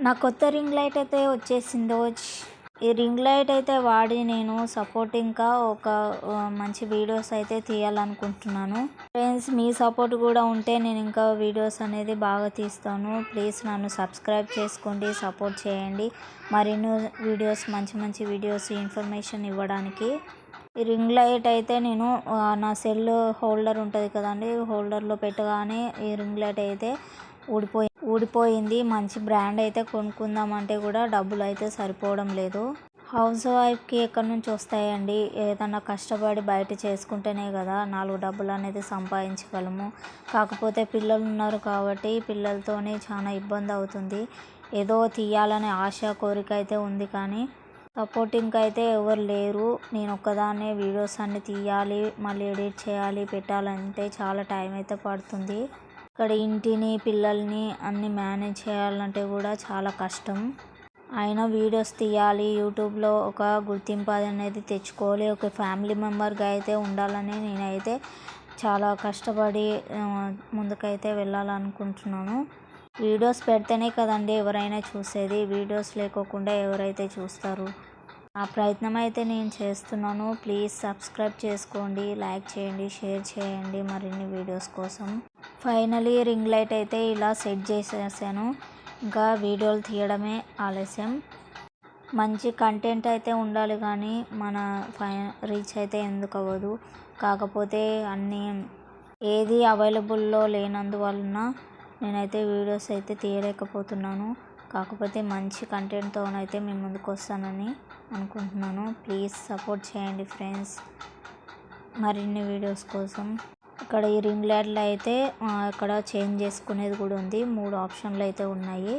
నా కొత్త ring light అయితే వచ్చేసిందో. ఈ రింగ్ లైట్ అయితే వాడి నేను సపోర్టింగ్గా ఒక మంచి వీడియోస్ అయితే తీయాలనుకుంటున్నాను ఫ్రెండ్స్. మీ సపోర్ట్ కూడా ఉంటే నేను ఇంకా వీడియోస్ అనేది బాగా తీస్తాను. ప్లీజ్ నన్ను సబ్స్క్రైబ్ చేసుకోండి, సపోర్ట్ చేయండి. మరిన్ని వీడియోస్, మంచి మంచి వీడియోస్ ఇన్ఫర్మేషన్ ఇవ్వడానికి. ఈ రింగ్ లైట్ అయితే నేను నా సెల్ హోల్డర్ ఉంటుంది కదండి, హోల్డర్లో పెట్టగానే ఈ రింగ్ లైట్ అయితే ఊడిపోయింది. మంచి బ్రాండ్ అయితే కొనుక్కుందామంటే కూడా డబ్బులు అయితే సరిపోవడం లేదు. హౌస్ వైఫ్కి ఎక్కడి నుంచి వస్తాయండి? ఏదన్నా కష్టపడి బయట చేసుకుంటేనే కదా 4 డబ్బులు అనేది సంపాదించగలము. కాకపోతే పిల్లలు ఉన్నారు కాబట్టి పిల్లలతోనే చాలా ఇబ్బంది అవుతుంది. ఏదో తీయాలనే ఆశ, కోరిక అయితే ఉంది కానీ సపోర్టింగ్ అయితే ఎవరు లేరు. నేను ఒక్కదాన్నే వీడియోస్ అన్నీ తీయాలి, మళ్ళీ ఎడిట్ చేయాలి, పెట్టాలంటే చాలా టైం అయితే పడుతుంది. ఇక్కడ ఇంటిని, పిల్లల్ని అన్నీ మేనేజ్ చేయాలంటే కూడా చాలా కష్టం. అయినా వీడియోస్ తీయాలి, యూట్యూబ్లో ఒక గుర్తింపు అనేది తెచ్చుకోవాలి, ఒక ఫ్యామిలీ మెంబర్గా అయితే ఉండాలని నేనైతే చాలా కష్టపడి ముందుకైతే వెళ్ళాలనుకుంటున్నాను. వీడియోస్ పెడితేనే కదండి ఎవరైనా చూసేది. వీడియోస్ లేకోకుండా ఎవరైతే చూస్తారు? ఆ ప్రయత్నం అయితే నేను చేస్తున్నాను. ప్లీజ్ సబ్స్క్రైబ్ చేసుకోండి, లైక్ చేయండి, షేర్ చేయండి మరిన్ని వీడియోస్ కోసం. ఫైనలీ రింగ్ లైట్ అయితే ఇలా సెట్ చేసేసాను. ఇంకా వీడియోలు తీయడమే ఆలస్యం. మంచి కంటెంట్ అయితే ఉండాలి కానీ మన రీచ్ అయితే ఎందుకు అవ్వదు. కాకపోతే అన్నీ ఏది అవైలబుల్లో లేనందువలన నేనైతే వీడియోస్ అయితే తీయలేకపోతున్నాను. కాకపోతే మంచి కంటెంట్తోనైతే మీ ముందుకు వస్తానని అనుకుంటున్నాను. ప్లీజ్ సపోర్ట్ చేయండి ఫ్రెండ్స్ మరిన్ని వీడియోస్ కోసం. ఇక్కడ ఈ రింగ్ లైట్లో అయితే ఇక్కడ చేంజ్ చేసుకునేది కూడా ఉంది. 3 ఆప్షన్లు అయితే ఉన్నాయి.